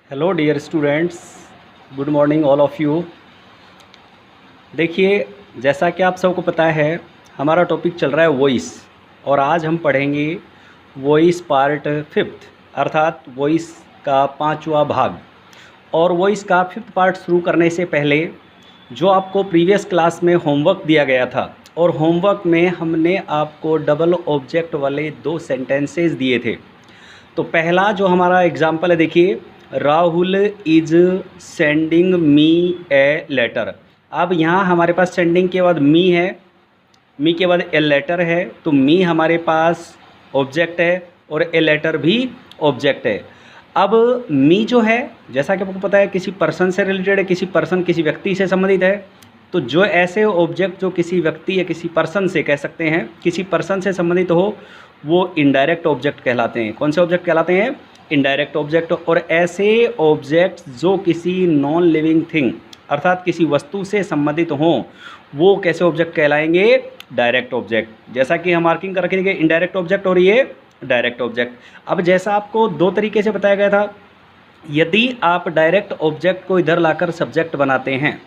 Hello dear students, good morning all of you. देखिए, जैसा कि आप सबको पता है, हमारा टॉपिक चल रहा है वॉइस। और आज हम पढ़ेंगे वॉइस पार्ट फिफ्थ, अर्थात वॉइस का पांचवा भाग। और वॉइस का फिफ्थ पार्ट शुरू करने से पहले जो आपको प्रीवियस क्लास में होमवर्क दिया गया था, और होमवर्क में हमने आपको डबल ऑब्जेक्ट वाले 2 सेंटेंसेस दिए थे। तो पहला जो हमारा एग्जाम्पल है, देखिए, Rahul is sending me a letter. अब यहाँ हमारे पास सेंडिंग के बाद मी है, मी के बाद ए लेटर है, तो मी हमारे पास ऑब्जेक्ट है और ए लेटर भी ऑब्जेक्ट है। अब मी जो है, जैसा कि आपको पता है, किसी पर्सन से रिलेटेड है, किसी पर्सन किसी व्यक्ति से संबंधित है। तो जो ऐसे ऑब्जेक्ट जो किसी व्यक्ति या किसी पर्सन से, कह सकते हैं किसी पर्सन से संबंधित हो, वो इनडायरेक्ट ऑब्जेक्ट कहलाते हैं। कौन से ऑब्जेक्ट कहलाते हैं? Indirect object. और ऐसे ऑब्जेक्ट जो किसी नॉन लिविंग थिंग, अर्थात किसी वस्तु से संबंधित हों, वो कैसे ऑब्जेक्ट कहलाएंगे? Direct object. जैसा कि हम मार्किंग कर रखेंगे, इनडायरेक्ट ऑब्जेक्ट और ये डायरेक्ट ऑब्जेक्ट। अब जैसा आपको 2 तरीके से बताया गया था, यदि आप डायरेक्ट ऑब्जेक्ट को इधर लाकर सब्जेक्ट बनाते हैं,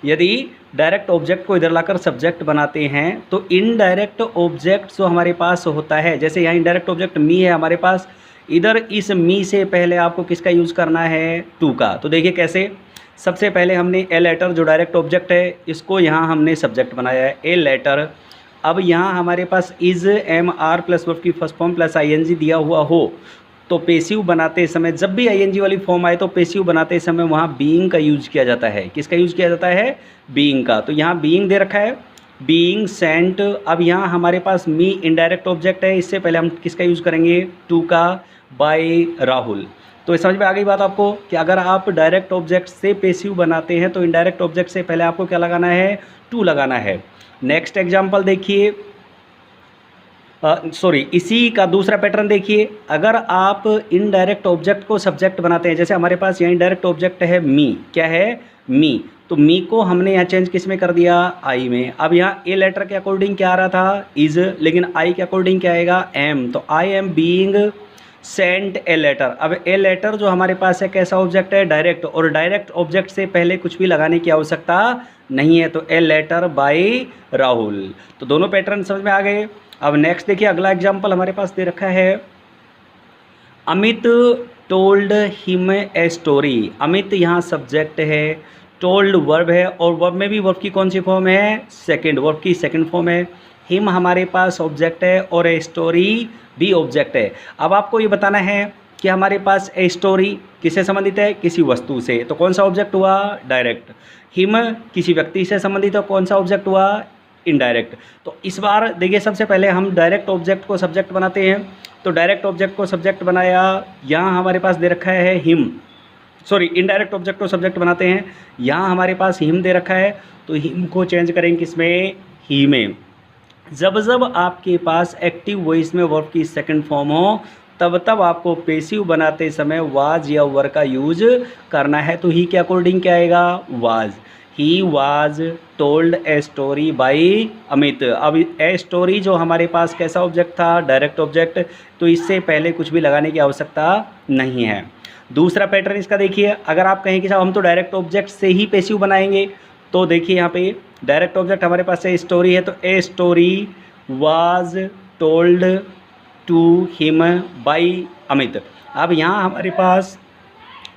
यदि डायरेक्ट ऑब्जेक्ट को इधर लाकर सब्जेक्ट बनाते हैं, तो इनडायरेक्ट ऑब्जेक्ट जो हमारे पास होता है, जैसे यहाँ इनडायरेक्ट ऑब्जेक्ट मी है हमारे पास, इधर इस मी से पहले आपको किसका यूज़ करना है? टू का। तो देखिए कैसे। सबसे पहले हमने ए लेटर जो डायरेक्ट ऑब्जेक्ट है, इसको यहाँ हमने सब्जेक्ट बनाया है, ए लेटर। अब यहाँ हमारे पास is am are plus verb की फर्स्ट फॉर्म प्लस आईएनजी दिया हुआ हो, तो पेसिव बनाते समय, जब भी आईएनजी वाली फॉर्म आए तो पेसिव बनाते समय वहाँ बीइंग का यूज किया जाता है। किसका यूज किया जाता है? बीइंग का। तो यहाँ बीइंग दे रखा है, बीइंग सेंट। अब यहाँ हमारे पास मी इनडायरेक्ट ऑब्जेक्ट है, इससे पहले हम किसका यूज़ करेंगे? टू का, बाय राहुल। तो समझ में आ गई बात आपको कि अगर आप डायरेक्ट ऑब्जेक्ट से पेसिव बनाते हैं तो इनडायरेक्ट ऑब्जेक्ट से पहले आपको क्या लगाना है? टू लगाना है। नेक्स्ट एग्जाम्पल देखिए, सॉरी, इसी का दूसरा पैटर्न देखिए। अगर आप इनडायरेक्ट ऑब्जेक्ट को सब्जेक्ट बनाते हैं, जैसे हमारे पास यहाँ इनडायरेक्ट ऑब्जेक्ट है मी, क्या है? मी। तो मी को हमने यहाँ चेंज किस में कर दिया? आई में। अब यहाँ ए लेटर के अकॉर्डिंग क्या आ रहा था? इज, लेकिन आई के अकॉर्डिंग क्या आएगा? एम। तो I am being sent a letter. अब ए लेटर जो हमारे पास है, कैसा ऑब्जेक्ट है? डायरेक्ट। और डायरेक्ट ऑब्जेक्ट से पहले कुछ भी लगाने की आवश्यकता नहीं है, तो ए लेटर बाय राहुल। तो दोनों पैटर्न समझ में आ गए। अब नेक्स्ट देखिए, अगला एग्जाम्पल हमारे पास दे रखा है, Amit told him a story. Amit यहाँ सब्जेक्ट है, टोल्ड वर्ब है, और वर्ब में भी वर्ब की कौन सी फॉर्म है? सेकंड। वर्ब की सेकंड फॉर्म है। हिम हमारे पास ऑब्जेक्ट है और ए स्टोरी भी ऑब्जेक्ट है। अब आपको ये बताना है कि हमारे पास ए स्टोरी किससे संबंधित है? किसी वस्तु से। तो कौन सा ऑब्जेक्ट हुआ? डायरेक्ट। हिम किसी व्यक्ति से संबंधित है, कौन सा ऑब्जेक्ट हुआ? इनडायरेक्ट। तो इस बार देखिए, सबसे पहले हम डायरेक्ट ऑब्जेक्ट को सब्जेक्ट बनाते हैं। तो डायरेक्ट ऑब्जेक्ट को सब्जेक्ट बनाया, यहाँ हमारे पास दे रखा है हिम, सॉरी, इनडायरेक्ट ऑब्जेक्ट को सब्जेक्ट बनाते हैं, यहाँ हमारे पास हिम दे रखा है, तो हिम को चेंज करेंगे किसमें? ही में। जब जब आपके पास एक्टिव वॉइस में वर्ब की सेकंड फॉर्म हो, तब तब आपको पेसिव बनाते समय वाज या वर का यूज करना है। तो ही के अकॉर्डिंग क्या आएगा? Was. He was told a story by Amit. अब ए स्टोरी जो हमारे पास कैसा ऑब्जेक्ट था? Direct object. तो इससे पहले कुछ भी लगाने की आवश्यकता नहीं है। दूसरा पैटर्न इसका देखिए, अगर आप कहें कि साहब हम तो डायरेक्ट ऑब्जेक्ट से ही पेसिव बनाएंगे, तो देखिए यहाँ पे डायरेक्ट ऑब्जेक्ट हमारे पास ए स्टोरी है, तो a story was told to him by Amit. अब यहाँ हमारे पास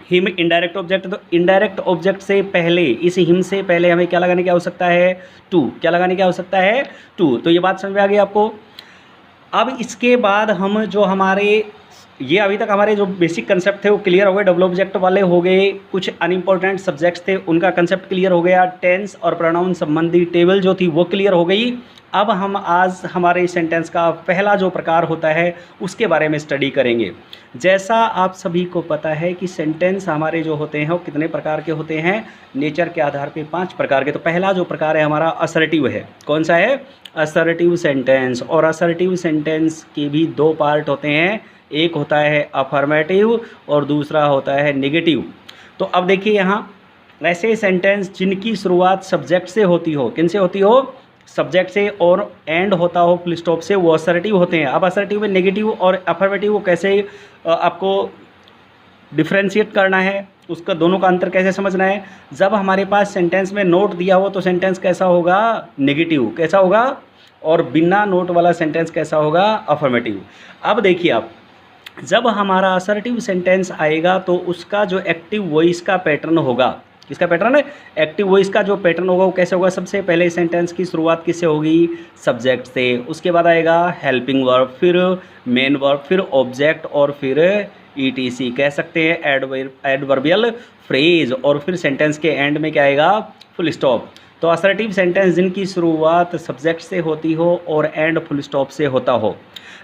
हिम इनडायरेक्ट ऑब्जेक्ट, तो इनडायरेक्ट ऑब्जेक्ट से पहले, इस हिम से पहले हमें क्या लगाने की आवश्यकता है? टू। क्या लगाने की आवश्यकता है? टू। तो ये बात समझ में आ गई आपको। अब इसके बाद हम जो हमारे, ये अभी तक हमारे जो बेसिक कंसेप्ट थे वो क्लियर हो गए, डबल ऑब्जेक्ट वाले हो गए, कुछ अनइम्पोर्टेंट सब्जेक्ट्स थे उनका कंसेप्ट क्लियर हो गया, टेंस और प्रोनाउन संबंधी टेबल जो थी वो क्लियर हो गई। अब हम आज हमारे सेंटेंस का पहला जो प्रकार होता है उसके बारे में स्टडी करेंगे। जैसा आप सभी को पता है कि सेंटेंस हमारे जो होते हैं वो कितने प्रकार के होते हैं? नेचर के आधार पे 5 प्रकार के। तो पहला जो प्रकार है हमारा असर्टिव है। कौन सा है? Assertive sentence. और असर्टिव सेंटेंस के भी 2 पार्ट होते हैं, एक होता है अफर्मेटिव और दूसरा होता है नेगेटिव। तो अब देखिए, यहाँ ऐसे सेंटेंस जिनकी शुरुआत सब्जेक्ट से होती हो, किन से होती हो? सब्जेक्ट से, और एंड होता हो फुल स्टॉप से, वो असर्टिव होते हैं। अब असर्टिव में नेगेटिव और अफर्मेटिव को कैसे आपको डिफ्रेंशिएट करना है, उसका दोनों का अंतर कैसे समझना है। जब हमारे पास सेंटेंस में नोट दिया हो तो सेंटेंस कैसा होगा, नेगेटिव, कैसा होगा, और बिना नोट वाला सेंटेंस कैसा होगा, अफर्मेटिव। अब देखिए आप, जब हमारा असर्टिव सेंटेंस आएगा तो उसका जो एक्टिव वॉइस का पैटर्न होगा, किसका पैटर्न है, एक्टिव वॉइस का जो पैटर्न होगा वो कैसे होगा, सबसे पहले सेंटेंस की शुरुआत किससे होगी, सब्जेक्ट से, उसके बाद आएगा हेल्पिंग वर्ब, फिर मेन वर्ब, फिर ऑब्जेक्ट और फिर ईटीसी, कह सकते हैं एडवर्बियल फ्रेज, और फिर सेंटेंस के एंड में क्या आएगा, फुल स्टॉप। तो असर्टिव सेंटेंस जिनकी शुरुआत सब्जेक्ट से होती हो और एंड फुल स्टॉप से होता हो।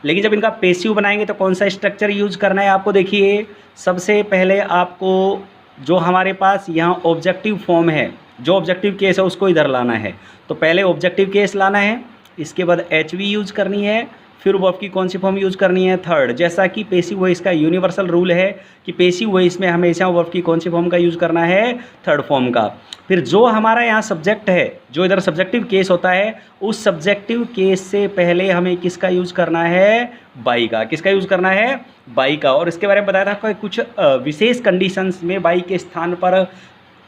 लेकिन जब इनका पेसिव बनाएंगे तो कौन सा स्ट्रक्चर यूज करना है आपको, देखिए सबसे पहले आपको जो हमारे पास यहाँ ऑब्जेक्टिव फॉर्म है, जो ऑब्जेक्टिव केस है उसको इधर लाना है। तो पहले ऑब्जेक्टिव केस लाना है, इसके बाद एच वी यूज करनी है, फिर वर्ब की कौन सी फॉर्म यूज़ करनी है, थर्ड। जैसा कि पेसिव वॉइस का यूनिवर्सल रूल है कि पेसिव वॉइस में हमेशा वर्ब की कौन सी फॉर्म का यूज़ करना है, थर्ड फॉर्म का। फिर जो हमारा यहाँ सब्जेक्ट है, जो इधर सब्जेक्टिव केस होता है, उस सब्जेक्टिव केस से पहले हमें किसका यूज़ करना है, बाई का। किसका यूज़ करना है, बाई का। और इसके बारे में बताया था कि कुछ विशेष कंडीशंस में बाई के स्थान पर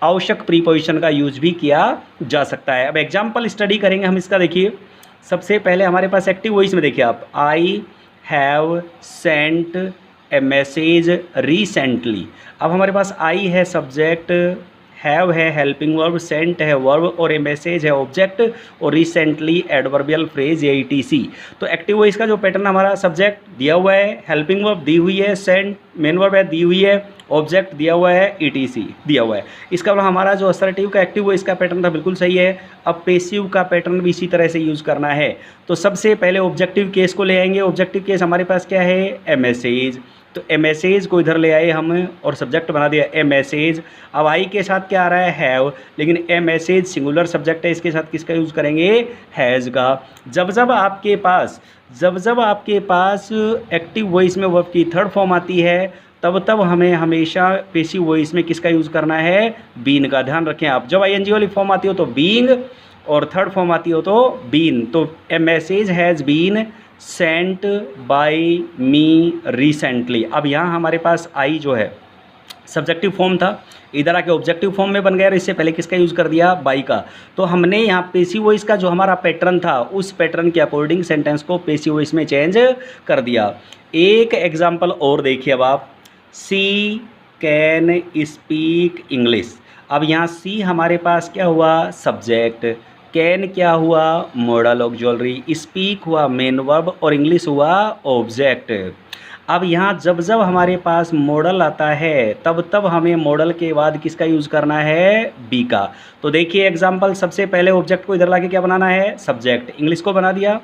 आवश्यक प्रीपोजिशन का यूज भी किया जा सकता है। अब एग्जाम्पल स्टडी करेंगे हम इसका। देखिए सबसे पहले हमारे पास एक्टिव वॉइस में देखिए आप, I have sent a message recently. अब हमारे पास आई है सब्जेक्ट, हैव है हेल्पिंग वर्ब, सेंट है वर्ब और ए मैसेज है ऑब्जेक्ट, और रिसेंटली एडवर्बियल फ्रेज या ईटीसी। तो एक्टिव वॉइस का जो पैटर्न हमारा, सब्जेक्ट दिया हुआ है, हेल्पिंग वर्ब दी हुई है, सेंट मेन वर्ब है दी हुई है, ऑब्जेक्ट दिया हुआ है, ईटीसी दिया हुआ है। इसका मतलब हमारा जो असर्टिव का एक्टिव वॉइस का पैटर्न था बिल्कुल सही है। अब पेसिव का पैटर्न भी इसी तरह से यूज़ करना है। तो सबसे पहले ऑब्जेक्टिव केस को ले आएंगे। ऑब्जेक्टिव केस हमारे पास क्या है, ए मैसेज। तो ए मैसेज को इधर ले आए हम और सब्जेक्ट बना दिया ए मैसेज। अब आई के साथ क्या आ रहा है, हैव, लेकिन ए मैसेज सिंगुलर सब्जेक्ट है, इसके साथ किसका यूज़ करेंगे, हैज़ का। जब जब आपके पास एक्टिव वॉइस में वर्ब की थर्ड फॉर्म आती है, तब हमें हमेशा पेसिव वॉइस में किसका यूज़ करना है, बीन का। ध्यान रखें आप, जब आईएनजी वाली फॉर्म आती हो तो बीइंग, और थर्ड फॉर्म आती हो तो बीन। तो a message has been sent by me recently. अब यहाँ हमारे पास आई जो है सब्जेक्टिव फॉर्म था, इधर आके ऑब्जेक्टिव फॉर्म में बन गया, और इससे पहले किसका यूज़ कर दिया, बाई का। तो हमने यहाँ पेसिव वॉइस का जो हमारा पैटर्न था, उस पैटर्न के अकॉर्डिंग सेंटेंस को पेसिव वॉइस में चेंज कर दिया। एक एग्जाम्पल और देखिए अब आप, सी कैन स्पीक इंग्लिश। अब यहाँ सी हमारे पास क्या हुआ, सब्जेक्ट, कैन क्या हुआ, मॉडल ऑक्सिलरी, स्पीक हुआ मेन वर्ब, और इंग्लिश हुआ ऑब्जेक्ट। अब यहाँ जब जब हमारे पास मॉडल आता है तब हमें मॉडल के बाद किसका यूज़ करना है, बी का। तो देखिए एग्जांपल, सबसे पहले ऑब्जेक्ट को इधर लाके क्या बनाना है, सब्जेक्ट, इंग्लिश को बना दिया।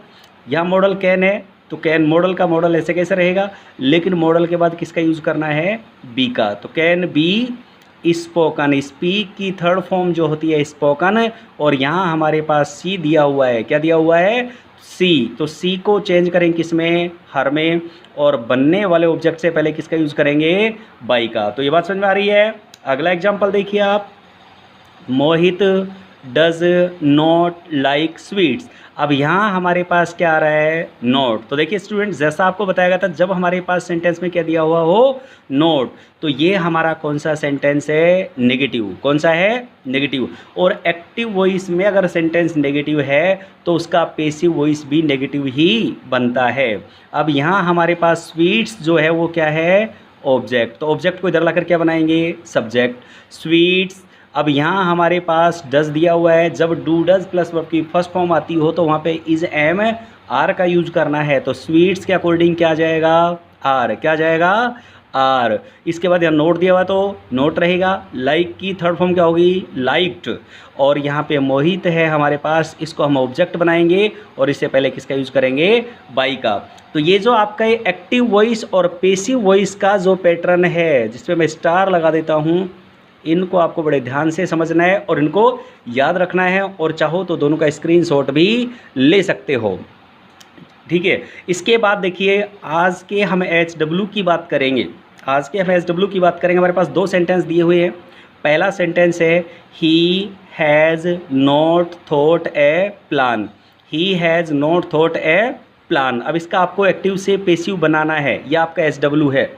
यहाँ मॉडल कैन है तो कैन मॉडल का मॉडल ऐसे कैसे रहेगा, लेकिन मॉडल के बाद किसका यूज़ करना है, बी का। तो कैन बी स्पोकन, स्पीक की थर्ड फॉर्म जो होती है स्पोकन, और यहाँ हमारे पास सी दिया हुआ है, क्या दिया हुआ है, सी। तो सी को चेंज करेंगे किसमें, हर में, और बनने वाले ऑब्जेक्ट से पहले किसका यूज़ करेंगे, बाई का। तो ये बात समझ में आ रही है। अगला एग्जांपल देखिए आप, मोहित डज नॉट लाइक स्वीट्स। अब यहाँ हमारे पास क्या आ रहा है, नोट। तो देखिए स्टूडेंट्स, जैसा आपको बताया गया था, जब हमारे पास सेंटेंस में क्या दिया हुआ हो, नोट, तो ये हमारा कौन सा सेंटेंस है, नेगेटिव। कौन सा है, नेगेटिव। और एक्टिव वॉइस में अगर सेंटेंस नेगेटिव है तो उसका पेसिव वॉइस भी नेगेटिव ही बनता है। अब यहाँ हमारे पास स्वीट्स जो है वो क्या है, ऑब्जेक्ट। तो ऑब्जेक्ट को इधर लाकर क्या बनाएंगे, सब्जेक्ट, स्वीट्स। अब यहाँ हमारे पास डज दिया हुआ है, जब डू डज प्लस वर्ब की फर्स्ट फॉर्म आती हो तो वहाँ पे इज एम आर का यूज करना है। तो स्वीट्स के अकॉर्डिंग क्या जाएगा, आर, क्या जाएगा, आर। इसके बाद यहाँ नोट दिया हुआ तो नोट रहेगा। लाइक की थर्ड फॉर्म क्या होगी, लाइक्ड। और यहाँ पे मोहित है हमारे पास, इसको हम ऑब्जेक्ट बनाएंगे और इससे पहले किसका यूज़ करेंगे, बाई का। तो ये जो आपका एक्टिव वॉइस और पेसिव वॉइस का जो पैटर्न है, जिसपे मैं स्टार लगा देता हूँ, इनको आपको बड़े ध्यान से समझना है और इनको याद रखना है, और चाहो तो दोनों का स्क्रीनशॉट भी ले सकते हो, ठीक है। इसके बाद देखिए, आज के हम HW की बात करेंगे। हमारे पास दो सेंटेंस दिए हुए हैं। पहला सेंटेंस है, he has not thought a plan. He has not thought a plan. अब इसका आपको एक्टिव से पेसिव बनाना है, यह आपका SW है।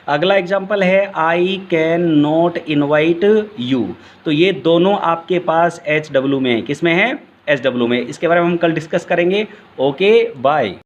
अगला एग्जाम्पल है I can not invite you, तो ये दोनों आपके पास HW में है। किस में है? SW में। इसके बारे में हम कल डिस्कस करेंगे। Okay bye.